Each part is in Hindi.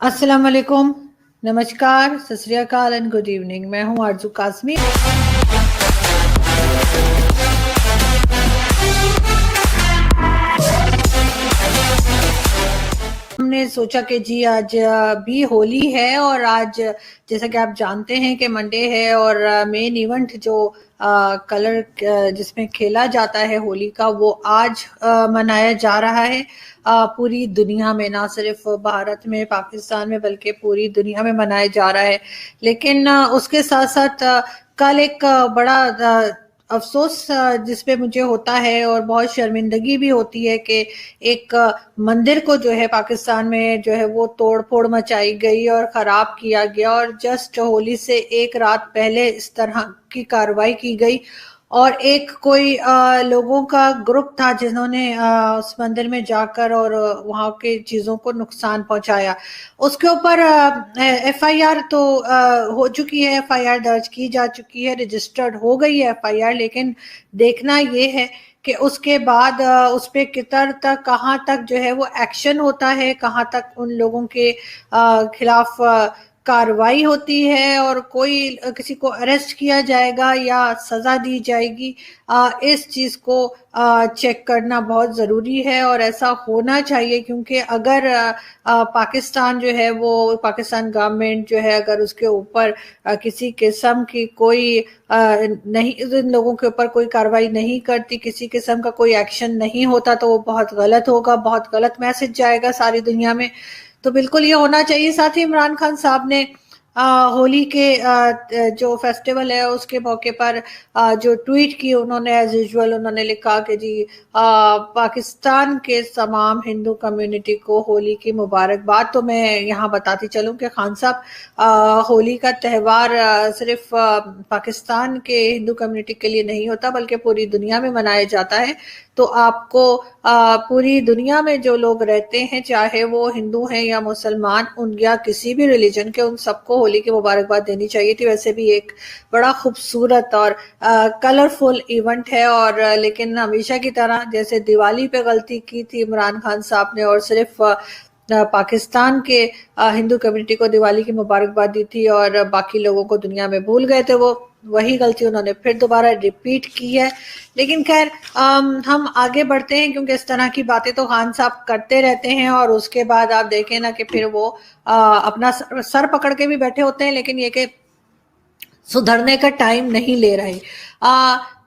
अस्सलाम वालेकुम, नमस्कार, सत श्री अकाल एंड गुड इवनिंग। मैं हूं आरजू कासमी। हमने सोचा कि जी आज भी होली है और आज जैसा कि आप जानते हैं कि मंडे है और मेन इवेंट जो कलर जिसमें खेला जाता है होली का वो आज मनाया जा रहा है पूरी दुनिया में, ना सिर्फ भारत में पाकिस्तान में बल्कि पूरी दुनिया में मनाया जा रहा है। लेकिन उसके साथ साथ कल एक बड़ा अफसोस जिसपे मुझे होता है और बहुत शर्मिंदगी भी होती है कि एक मंदिर को जो है पाकिस्तान में जो है वो तोड़ फोड़ मचाई गई और खराब किया गया और जस्ट होली से एक रात पहले इस तरह की कार्रवाई की गई और एक कोई लोगों का ग्रुप था जिन्होंने उस मंदिर में जाकर और वहां के चीजों को नुकसान पहुंचाया। उसके ऊपर एफआईआर तो हो चुकी है, एफआईआर दर्ज की जा चुकी है, रजिस्टर्ड हो गई है एफआईआर। लेकिन देखना ये है कि उसके बाद उस पे कितर तक कहाँ तक जो है वो एक्शन होता है, कहाँ तक उन लोगों के खिलाफ कार्रवाई होती है और कोई किसी को अरेस्ट किया जाएगा या सजा दी जाएगी। इस चीज को चेक करना बहुत जरूरी है और ऐसा होना चाहिए, क्योंकि अगर पाकिस्तान जो है वो पाकिस्तान गवर्नमेंट जो है अगर उसके ऊपर किसी किस्म की कोई नहीं, इन लोगों के ऊपर कोई कार्रवाई नहीं करती, किसी किस्म का कोई एक्शन नहीं होता तो वो बहुत गलत होगा, बहुत गलत मैसेज जाएगा सारी दुनिया में। तो बिल्कुल ये होना चाहिए। साथ ही इमरान खान साहब ने होली के जो फेस्टिवल है उसके मौके पर जो ट्वीट की उन्होंने, एज यूजुअल उन्होंने लिखा कि जी पाकिस्तान के तमाम हिंदू कम्युनिटी को होली की मुबारकबाद। तो मैं यहाँ बताती चलूँ कि खान साहब होली का त्यौहार सिर्फ पाकिस्तान के हिंदू कम्युनिटी के लिए नहीं होता बल्कि पूरी दुनिया में मनाया जाता है। तो आपको पूरी दुनिया में जो लोग रहते हैं, चाहे वो हिंदू हैं या मुसलमान, उन या किसी भी रिलीजन के, उन सबको होली की मुबारकबाद देनी चाहिए थी। वैसे भी एक बड़ा खूबसूरत और कलरफुल इवेंट है और लेकिन हमेशा की तरह जैसे दिवाली पे गलती की थी इमरान खान साहब ने और सिर्फ पाकिस्तान के हिंदू कम्युनिटी को दिवाली की मुबारकबाद दी थी और बाकी लोगों को दुनिया में भूल गए थे, वो वही गलती उन्होंने फिर दोबारा रिपीट की है। लेकिन खैर हम आगे बढ़ते हैं, क्योंकि इस तरह की बातें तो खान साहब करते रहते हैं और उसके बाद आप देखें ना कि फिर वो अपना सर पकड़ के भी बैठे होते हैं, लेकिन ये कि सुधरने का टाइम नहीं ले रहे।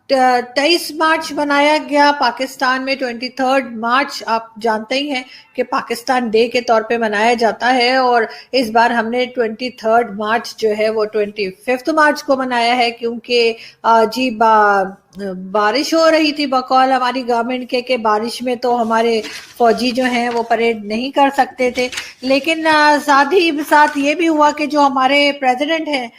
23 मार्च मनाया गया पाकिस्तान में। 23 मार्च आप जानते ही हैं कि पाकिस्तान डे के तौर पे मनाया जाता है और इस बार हमने 23 मार्च जो है वो 25 मार्च को मनाया है, क्योंकि जी बारिश हो रही थी बकौल हमारी गवर्नमेंट के कि बारिश में तो हमारे फौजी जो हैं वो परेड नहीं कर सकते थे। लेकिन साथ ही साथ ये भी हुआ कि जो हमारे प्रेसिडेंट हैं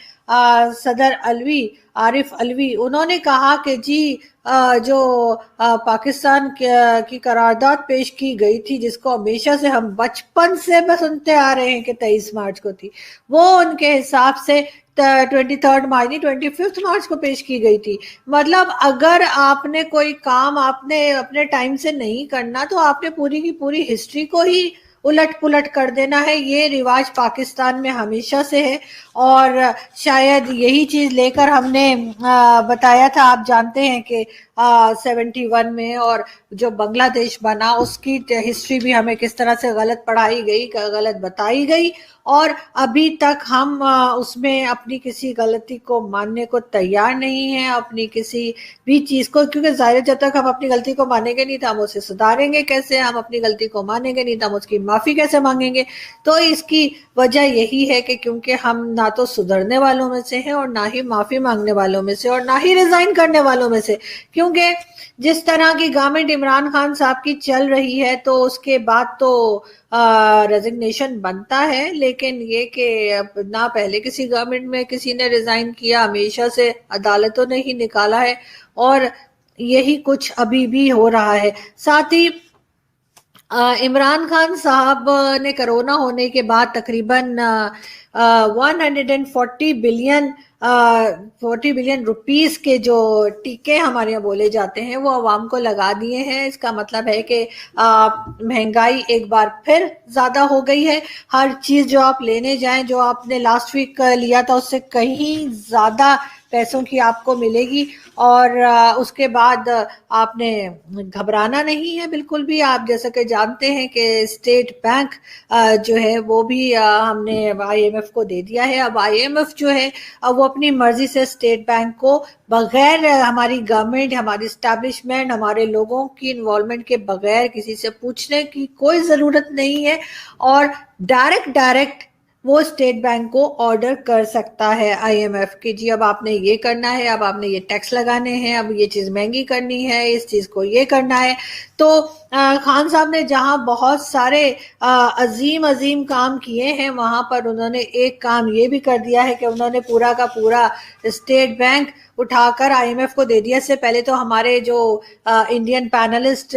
सदर अलवी, आरिफ अलवी, उन्होंने कहा कि जी जो पाकिस्तान की करारदाद पेश की गई थी जिसको हमेशा से हम बचपन से सुनते आ रहे हैं कि 23 मार्च को थी, वो उनके हिसाब से 23 मार्च नहीं 25 मार्च को पेश की गई थी। मतलब अगर आपने कोई काम आपने अपने टाइम से नहीं करना तो आपने पूरी की पूरी हिस्ट्री को ही उलट पुलट कर देना है। ये रिवाज पाकिस्तान में हमेशा से है और शायद यही चीज लेकर हमने बताया था। आप जानते हैं कि 71 में और जो बांग्लादेश बना उसकी हिस्ट्री भी हमें किस तरह से गलत पढ़ाई गई, गलत बताई गई और अभी तक हम उसमें अपनी किसी गलती को मानने को तैयार नहीं है, अपनी किसी भी चीज को, क्योंकि जाहिर जब तक हम अपनी गलती को मानेंगे नहीं तो हम उसे सुधारेंगे कैसे, हम अपनी गलती को मानेंगे नहीं तो हम उसकी माफी कैसे मांगेंगे। तो इसकी वजह यही है कि क्योंकि हम ना तो सुधरने वालों में से हैं और ना ही माफी मांगने वालों में से और ना ही रिजाइन करने वालों में से, क्योंकि जिस तरह की गवर्नमेंट इमरान खान साहब की चल रही है तो उसके बाद तो रेजिग्नेशन बनता है। लेकिन ये कि ना पहले किसी गवर्नमेंट में किसी ने रिजाइन किया, हमेशा से अदालतों ने ही निकाला है और यही कुछ अभी भी हो रहा है। साथ ही इमरान खान साहब ने कोरोना होने के बाद तकरीबन 140 बिलियन 40 बिलियन रुपीस के जो टीके हमारे यहाँ बोले जाते हैं वो आवाम को लगा दिए हैं। इसका मतलब है कि महंगाई एक बार फिर ज्यादा हो गई है। हर चीज जो आप लेने जाएं, जो आपने लास्ट वीक लिया था उससे कहीं ज्यादा पैसों की आपको मिलेगी। और उसके बाद आपने घबराना नहीं है बिल्कुल भी। आप जैसा कि जानते हैं कि स्टेट बैंक जो है वो भी हमने आईएमएफ को दे दिया है। अब आईएमएफ जो है वो अपनी मर्जी से स्टेट बैंक को बगैर हमारी गवर्नमेंट, हमारी स्टैब्लिशमेंट, हमारे लोगों की इन्वॉल्वमेंट के बगैर, किसी से पूछने की कोई जरूरत नहीं है और डायरेक्ट वो स्टेट बैंक को ऑर्डर कर सकता है आईएमएफ कि जी अब आपने ये करना है, अब आपने ये टैक्स लगाने हैं, अब ये चीज महंगी करनी है, इस चीज को ये करना है। तो खान साहब ने जहां बहुत सारे अजीम अजीम काम किए हैं वहां पर उन्होंने एक काम ये भी कर दिया है कि उन्होंने पूरा का पूरा स्टेट बैंक उठाकर आईएमएफ को दे दिया। इससे पहले तो हमारे जो इंडियन पैनलिस्ट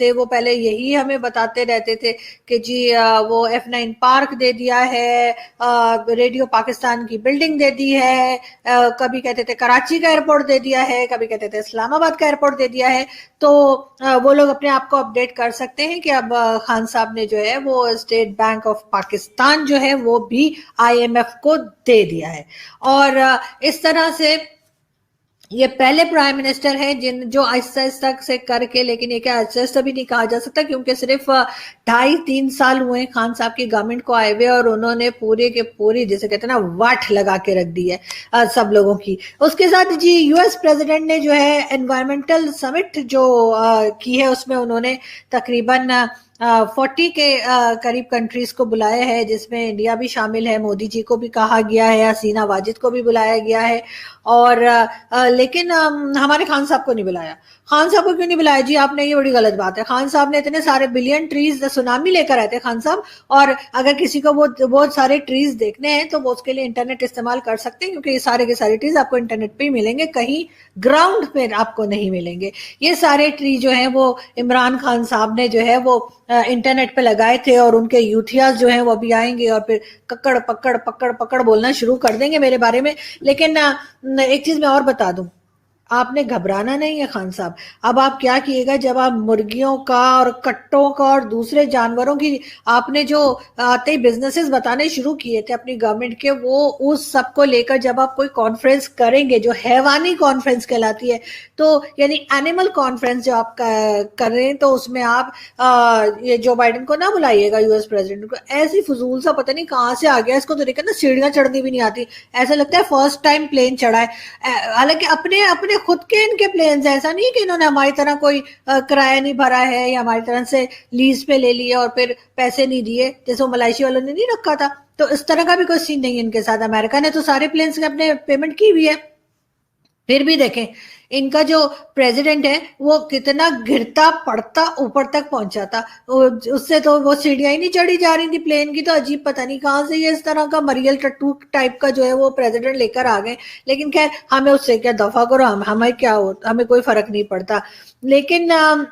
थे वो पहले यही हमें बताते रहते थे कि जी वो F9 पार्क दे दिया है, रेडियो पाकिस्तान की बिल्डिंग दे दी है, कभी कहते थे कराची का एयरपोर्ट दे दिया है, कभी कहते थे इस्लामाबाद का एयरपोर्ट दे दिया है। तो वो लोग अपने आप को अपडेट कर सकते हैं कि अब खान साहब ने जो है वो स्टेट बैंक ऑफ पाकिस्तान जो है वो भी आईएमएफ को दे दिया है। और इस तरह से ये पहले प्राइम मिनिस्टर हैं जिन जो आहिस्ता आहिस्ता से करके, लेकिन ये क्या आहिस्ता आहिस्ता भी नहीं कहा जा सकता क्योंकि सिर्फ 2.5-3 साल हुए खान साहब की गवर्नमेंट को आए हुए और उन्होंने पूरे के पूरी जैसे कहते हैं ना वाट लगा के रख दी है सब लोगों की। उसके साथ जी यूएस प्रेसिडेंट ने जो है एनवायरमेंटल समिट जो की है उसमें उन्होंने तकरीबन 40 के करीब कंट्रीज को बुलाया है जिसमें इंडिया भी शामिल है। मोदी जी को भी कहा गया है, हसीना वाजिद को भी बुलाया गया है और लेकिन हमारे खान साहब को नहीं बुलाया। खान साहब को क्यों नहीं बुलाया जी? आपने, ये बड़ी गलत बात है। खान साहब ने इतने सारे बिलियन ट्रीज सुनामी लेकर आए थे खान साहब, और अगर किसी को वो बहुत सारे ट्रीज देखने हैं तो वो उसके लिए इंटरनेट इस्तेमाल कर सकते हैं क्योंकि ये सारे के सारे ट्रीज आपको इंटरनेट पे ही मिलेंगे, कहीं ग्राउंड पे आपको नहीं मिलेंगे। ये सारे ट्री जो है वो इमरान खान साहब ने जो है वो इंटरनेट पे लगाए थे और उनके यूथियाज जो हैं वो अभी आएंगे और फिर कक्कड़ पकड़ पकड़ पकड़ बोलना शुरू कर देंगे मेरे बारे में। लेकिन एक चीज मैं और बता दूं, आपने घबराना नहीं है खान साहब। अब आप क्या किएगा, जब आप मुर्गियों का और कट्टों का और दूसरे जानवरों की आपने जो आते ही बिजनेसेस बताने शुरू किए थे अपनी गवर्नमेंट के, वो उस सब को लेकर जब आप कोई कॉन्फ्रेंस करेंगे जो हैवानी कॉन्फ्रेंस कहलाती है, तो यानी एनिमल कॉन्फ्रेंस जो आप कर रहे हैं, तो उसमें आप ये जो बाइडेन को ना बुलाइएगा, यूएस प्रेसिडेंट को। ऐसी फजूल सा पता नहीं कहाँ से आ गया, इसको तो देखकर ना सीढ़ियां चढ़नी भी नहीं आती, ऐसा लगता है फर्स्ट टाइम प्लेन चढ़ा है। हालांकि अपने अपने खुद के इनके प्लेन्स, ऐसा नहीं कि इन्होंने हमारी तरह कोई किराया नहीं भरा है या हमारी तरह से लीज पे ले लिए और फिर पैसे नहीं दिए जैसे वो मलेशिया वालों ने नहीं रखा था। तो इस तरह का भी कोई सीन नहीं है इनके साथ। अमेरिका ने तो सारे प्लेन्स के अपने पेमेंट की हुई है। फिर भी देखें इनका जो प्रेसिडेंट है वो कितना गिरता पड़ता ऊपर तक पहुंचा था, उससे तो वो सीढ़ियां ही नहीं चढ़ी जा रही थी प्लेन की। तो अजीब, पता नहीं कहां से ये इस तरह का मरियल टट्टू टाइप का जो है वो प्रेसिडेंट लेकर आ गए। लेकिन खैर हमें उससे क्या, दफा करो, हमें क्या हो, हमें कोई फर्क नहीं पड़ता। लेकिन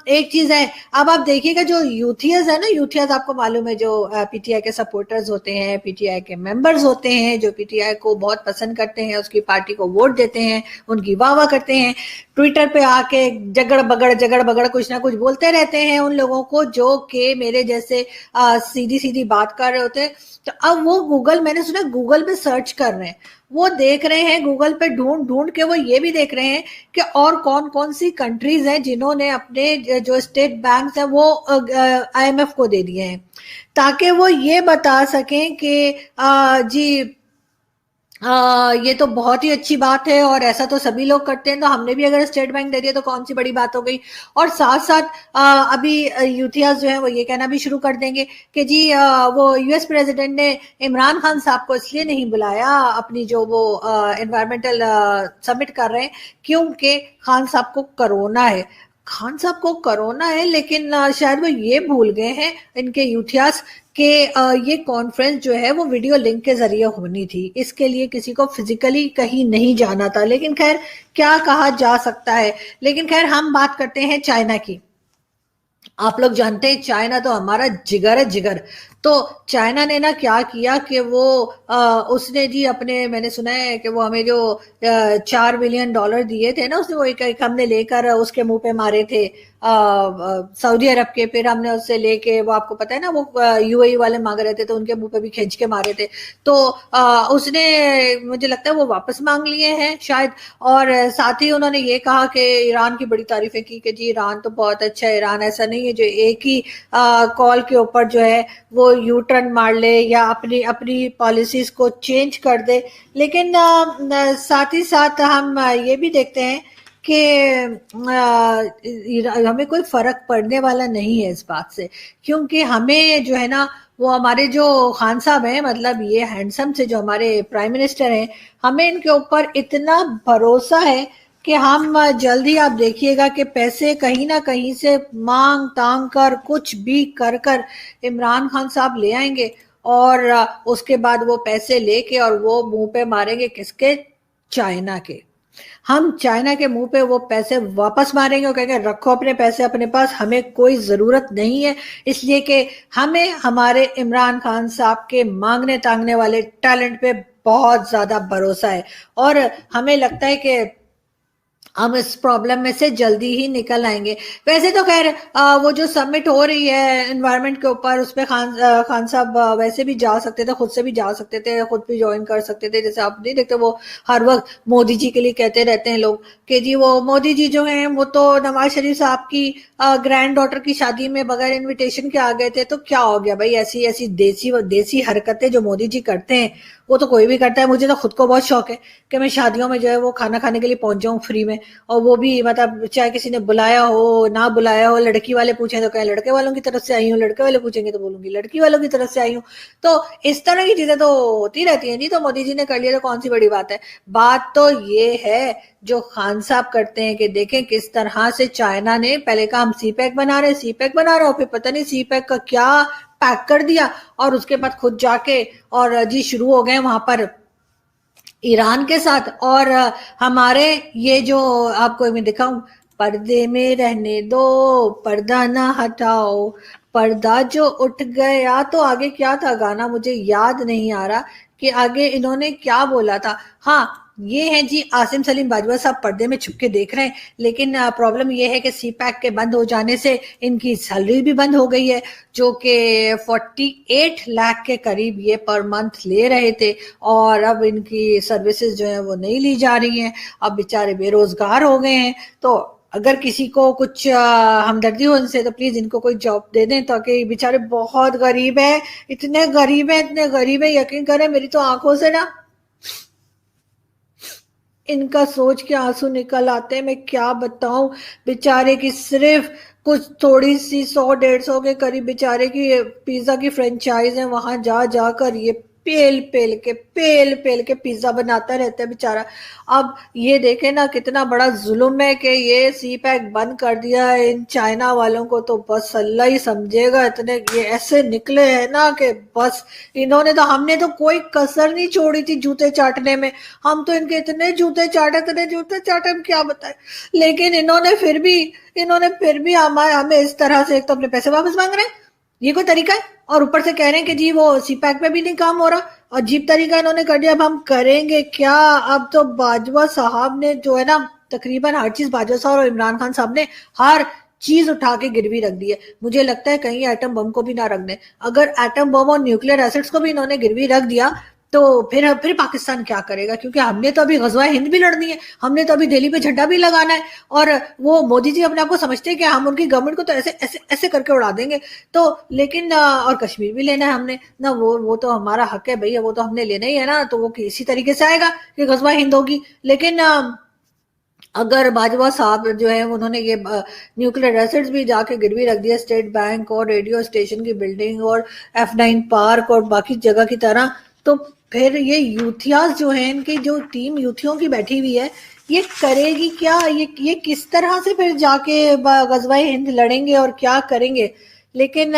एक चीज है, अब आप देखिएगा जो यूथियस है ना, यूथियस आपको मालूम है जो पीटीआई के सपोर्टर्स होते हैं, पीटीआई के मेंबर्स होते हैं, जो पीटीआई को बहुत पसंद करते हैं, उसकी पार्टी को वोट देते हैं, उनकी वाह वाह करते हैं, ट्विटर पे आके जगड़ बगड़ कुछ ना कुछ बोलते रहते हैं उन लोगों को जो कि मेरे जैसे सीधी सीधी बात कर रहे होते हैं। तो अब वो गूगल, मैंने सुना गूगल पे सर्च कर रहे हैं, वो देख रहे हैं गूगल पे ढूंढ ढूंढ के, वो ये भी देख रहे हैं कि और कौन कौन सी कंट्रीज हैं जिन्होंने अपने जो स्टेट बैंक है वो आईएमएफ को दे दिए हैं, ताकि वो ये बता सकें कि जी ये तो बहुत ही अच्छी बात है और ऐसा तो सभी लोग करते हैं, तो हमने भी अगर स्टेट बैंक दे दिया तो कौन सी बड़ी बात हो गई। और साथ साथ अभी यूथियास जो है वो ये कहना भी शुरू कर देंगे कि जी वो यूएस प्रेसिडेंट ने इमरान खान साहब को इसलिए नहीं बुलाया अपनी जो वो एनवायरमेंटल समिट कर रहे हैं क्योंकि खान साहब को कोरोना है। खान साहब को कोरोना है, लेकिन शायद वो ये भूल गए हैं इनके यूथियास कि ये कॉन्फ्रेंस जो है वो वीडियो लिंक के जरिए होनी थी, इसके लिए किसी को फिजिकली कहीं नहीं जाना था। लेकिन खैर क्या कहा जा सकता है। लेकिन खैर हम बात करते हैं चाइना की। आप लोग जानते हैं चाइना तो हमारा जिगर है, जिगर। तो चाइना ने ना क्या किया कि वो उसने जी अपने, मैंने सुना है कि वो हमें जो $4 बिलियन दिए थे ना, उसने वो एक हमने लेकर उसके मुंह पे मारे थे सऊदी अरब के। फिर हमने उससे लेके, वो आपको पता है ना, वो यूएई वाले मांग रहे थे तो उनके मुंह पे भी खींच के मारे थे। तो उसने, मुझे लगता है वो वापस मांग लिए हैं शायद। और साथ ही उन्होंने ये कहा कि ईरान की बड़ी तारीफें की कि जी ईरान तो बहुत अच्छा है, ईरान ऐसा नहीं है जो एक ही कॉल के ऊपर जो है वो यू टर्न मार ले या अपनी अपनी पॉलिसीज को चेंज कर दे। लेकिन साथ ही साथ हम ये भी देखते हैं कि हमें कोई फर्क पड़ने वाला नहीं है इस बात से, क्योंकि हमें जो है ना, वो हमारे जो खान साहब हैं, मतलब ये हैंडसम से जो हमारे प्राइम मिनिस्टर हैं, हमें इनके ऊपर इतना भरोसा है कि हम जल्दी, आप देखिएगा कि पैसे कहीं ना कहीं से मांग तांग कर कुछ भी कर कर इमरान खान साहब ले आएंगे। और उसके बाद वो पैसे लेके और वो मुंह पे मारेंगे किसके? चाइना के। हम चाइना के मुंह पे वो पैसे वापस मारेंगे और कहेंगे रखो अपने पैसे अपने पास, हमें कोई जरूरत नहीं है। इसलिए कि हमें हमारे इमरान खान साहब के मांगने तांगने वाले टैलेंट पे बहुत ज्यादा भरोसा है। और हमें लगता है कि हम इस प्रॉब्लम में से जल्दी ही निकल आएंगे। वैसे तो खैर वो जो समिट हो रही है एनवायरनमेंट के ऊपर, उसमें खान साहब वैसे भी जा सकते थे, खुद से भी जा सकते थे, खुद भी ज्वाइन कर सकते थे। जैसे आप नहीं देखते, वो हर वक्त मोदी जी के लिए कहते रहते हैं लोग कि जी वो मोदी जी जो हैं वो तो नवाज शरीफ साहब की ग्रैंड डॉटर की शादी में बगैर इन्विटेशन के आ गए थे। तो क्या हो गया भाई? ऐसी ऐसी देसी देसी हरकतें जो मोदी जी करते हैं वो तो कोई भी करता है। मुझे तो खुद को बहुत शौक है कि मैं शादियों में जो है वो खाना खाने के लिए पहुंच जाऊं फ्री में। और वो भी मतलब चाहे किसी ने बुलाया हो ना बुलाया हो, लड़की वाले पूछे तो कहें लड़के वालों की तरफ से आई हूँ, लड़के वाले पूछेंगे तो बोलूंगी लड़की वालों की तरफ से आई हूँ। तो इस तरह की चीजें तो होती रहती हैं जी। तो मोदी जी ने कर लिया तो कौन सी बड़ी बात है? बात तो ये है जो खान साहब करते हैं कि देखें किस तरह से चाइना ने पहले कहा हम सी पैक बना रहे, सी पैक बना रहे हो, फिर पता नहीं सी पैक का क्या पैक कर दिया, और उसके बाद खुद जाके और जी शुरू हो गए वहां पर ईरान के साथ। और हमारे ये जो आपको मैं दिखाऊं, पर्दे में रहने दो, पर्दा ना हटाओ, पर्दा जो उठ गया, तो आगे क्या था गाना मुझे याद नहीं आ रहा कि आगे इन्होंने क्या बोला था। हाँ, ये है जी आसिम सलीम बाजवा साहब पर्दे में छुप के देख रहे हैं। लेकिन प्रॉब्लम ये है कि सी पैक के बंद हो जाने से इनकी सैलरी भी बंद हो गई है, जो कि 48 लाख के करीब ये पर मंथ ले रहे थे। और अब इनकी सर्विसेज जो है वो नहीं ली जा रही हैं। अब बेचारे बेरोजगार हो गए हैं। तो अगर किसी को कुछ हमदर्दी हो इनसे तो प्लीज इनको कोई जॉब दे दें, ताकि बेचारे बहुत गरीब है, इतने गरीब है, इतने गरीब है, यकीन करें मेरी तो आंखों से ना इनका सोच के आंसू निकल आते हैं। मैं क्या बताऊं, बेचारे की सिर्फ कुछ थोड़ी सी 100-150 के करीब बेचारे की पिज्जा की फ्रेंचाइज है, वहां जा जाकर ये पेल पेल के पिज्जा बनाता रहता है बेचारा। अब ये देखे ना कितना बड़ा जुल्म है कि ये सी पैक बंद कर दिया है इन चाइना वालों को। तो बस अल्लाह ही समझेगा, इतने ये ऐसे निकले हैं ना कि बस इन्होंने तो, हमने तो कोई कसर नहीं छोड़ी थी जूते चाटने में। हम तो इनके इतने जूते चाटे, इतने जूते चाटे, हम क्या बताएं। लेकिन इन्होंने फिर भी हमें इस तरह से, एक तो अपने पैसे वापस मांग रहे हैं, ये कोई तरीका है? और ऊपर से कह रहे हैं कि जी वो सी पैक पे भी नहीं काम हो रहा। अजीब तरीका इन्होंने कर दिया। अब हम करेंगे क्या? अब तो बाजवा साहब ने जो है ना, तकरीबन हर चीज बाजवा साहब और इमरान खान साहब ने हर चीज उठा के गिरवी रख दी है। मुझे लगता है कहीं एटम बम को भी ना रख दें। अगर एटम बम और न्यूक्लियर एसिड्स को भी इन्होंने गिरवी रख दिया तो फिर पाकिस्तान क्या करेगा? क्योंकि हमने तो अभी गजवा हिंद भी लड़नी है, हमने तो अभी दिल्ली पे झंडा भी लगाना है। और वो मोदी जी अपने आप को समझते हैं कि हम उनकी गवर्नमेंट को तो ऐसे ऐसे ऐसे करके उड़ा देंगे। तो लेकिन और कश्मीर भी लेना है हमने ना, वो तो हमारा हक है भैया, वो तो हमने लेना ही है ना। तो वो किसी तरीके से आएगा कि गजवा हिंद होगी। लेकिन अगर बाजवा साहब जो है उन्होंने ये न्यूक्लियर एसिड्स भी जाके गिरवी रख दिया, स्टेट बैंक और रेडियो स्टेशन की बिल्डिंग और F9 पार्क और बाकी जगह की तरह, तो फिर ये यूथियास जो है, इनकी जो टीम यूथियों की बैठी हुई है, ये करेगी क्या? ये किस तरह से फिर जाके गजवाए हिंद लड़ेंगे और क्या करेंगे? लेकिन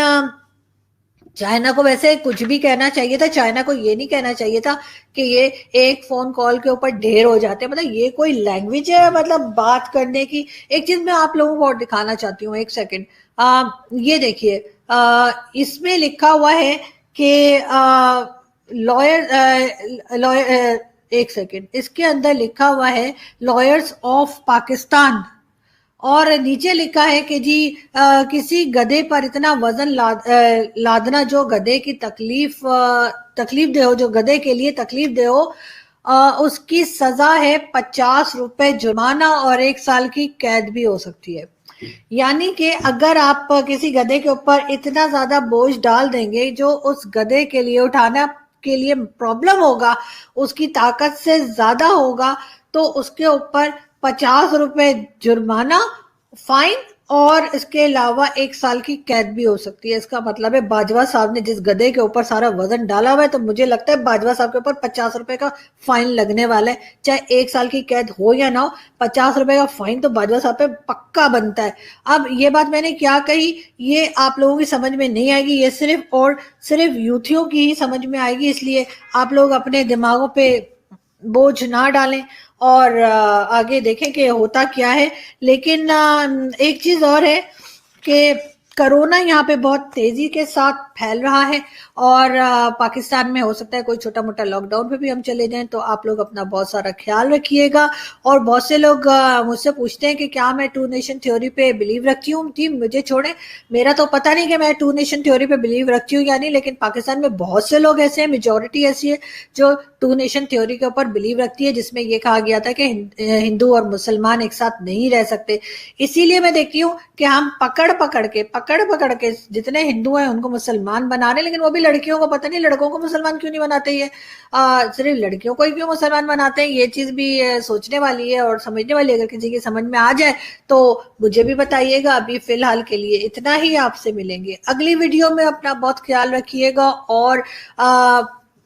चाइना को वैसे कुछ भी कहना चाहिए था, चाइना को ये नहीं कहना चाहिए था कि ये एक फोन कॉल के ऊपर ढेर हो जाते हैं। मतलब ये कोई लैंग्वेज है मतलब बात करने की। एक चीज मैं आप लोगों को और दिखाना चाहती हूँ, एक सेकंड। ये देखिए, इसमें लिखा हुआ है कि लॉयर, एक सेकंड, इसके अंदर लिखा हुआ है लॉयर्स ऑफ पाकिस्तान, और नीचे लिखा है कि जी किसी गधे पर इतना वजन लादना जो गधे की तकलीफ दे हो, जो गधे के लिए तकलीफ दे हो, उसकी सजा है 50 रुपए जुर्माना और 1 साल की कैद भी हो सकती है। यानी कि अगर आप किसी गधे के ऊपर इतना ज्यादा बोझ डाल देंगे जो उस गधे के लिए उठाना के लिए प्रॉब्लम होगा, उसकी ताकत से ज्यादा होगा, तो उसके ऊपर 50 रुपए जुर्माना, फाइन, और इसके अलावा 1 साल की कैद भी हो सकती है। इसका मतलब है बाजवा साहब ने जिस गधे के ऊपर सारा वजन डाला हुआ है, तो मुझे लगता है बाजवा साहब के ऊपर 50 रुपए का फाइन लगने वाला है। चाहे 1 साल की कैद हो या ना हो, 50 रुपए का फाइन तो बाजवा साहब पे पक्का बनता है। अब ये बात मैंने क्या कही, ये आप लोगों की समझ में नहीं आएगी, ये सिर्फ और सिर्फ यूथियों की ही समझ में आएगी। इसलिए आप लोग अपने दिमागों पे बोझ ना डालें और आगे देखें कि होता क्या है। लेकिन एक चीज और है कि कोरोना यहाँ पे बहुत तेजी के साथ फैल रहा है, और पाकिस्तान में हो सकता है कोई छोटा मोटा लॉकडाउन पे भी हम चले जाएं, तो आप लोग अपना बहुत सारा ख्याल रखिएगा। और बहुत से लोग मुझसे पूछते हैं कि क्या मैं टू नेशन थ्योरी पे बिलीव रखती हूँ। जी मुझे छोड़े, मेरा तो पता नहीं कि मैं टू नेशन थ्योरी पे बिलीव रखती हूँ या नहीं, लेकिन पाकिस्तान में बहुत से लोग ऐसे हैं, मेजोरिटी ऐसी है जो टू नेशन थ्योरी के ऊपर बिलीव रखती है, जिसमें ये कहा गया था कि हिंदू और मुसलमान एक साथ नहीं रह सकते। इसीलिए मैं देखती हूँ कि हम पकड़ के जितने हिंदू हैं उनको मुसलमान बना रहे, लेकिन वो भी लड़कियों को, पता नहीं लड़कों को मुसलमान क्यों नहीं बनाते। ये सिर्फ लड़कियों को ही क्यों मुसलमान बनाते हैं, ये चीज भी सोचने वाली है और समझने वाली है। अगर किसी की समझ में आ जाए तो मुझे भी बताइएगा। अभी फिलहाल के लिए इतना ही, आपसे मिलेंगे अगली वीडियो में। अपना बहुत ख्याल रखिएगा और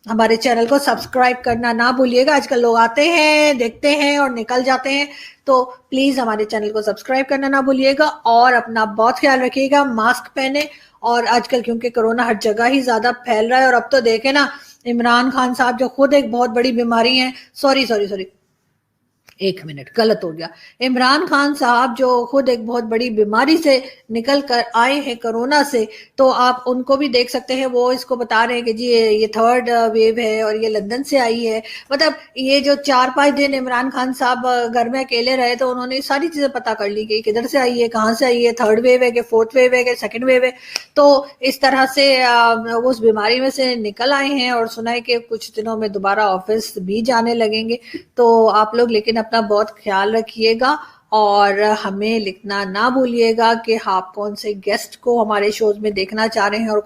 हमारे चैनल को सब्सक्राइब करना ना भूलिएगा। आजकल लोग आते हैं, देखते हैं और निकल जाते हैं, तो प्लीज हमारे चैनल को सब्सक्राइब करना ना भूलिएगा और अपना बहुत ख्याल रखिएगा। मास्क पहने, और आजकल क्योंकि कोरोना हर जगह ही ज्यादा फैल रहा है, और अब तो देखे ना, इमरान खान साहब जो खुद एक बहुत बड़ी बीमारी है, सॉरी, एक मिनट, गलत हो गया। इमरान खान साहब जो खुद एक बहुत बड़ी बीमारी से निकल कर आए हैं, कोरोना से, तो आप उनको भी देख सकते हैं। वो इसको बता रहे हैं कि जी ये थर्ड वेव है और ये लंदन से आई है। मतलब ये जो 4-5 दिन इमरान खान साहब घर में अकेले रहे, तो उन्होंने सारी चीजें पता कर ली कि किधर से आई है, कहाँ से आई है, थर्ड वेव है कि फोर्थ वेव है कि सेकेंड वेव है। तो इस तरह से वो उस बीमारी में से निकल आए हैं, और सुना है कि कुछ दिनों में दोबारा ऑफिस भी जाने लगेंगे। तो आप लोग लेकिन अपना बहुत ख्याल रखिएगा, और हमें लिखना ना भूलिएगा कि आप कौन से गेस्ट को हमारे शोज में देखना चाह रहे हैं और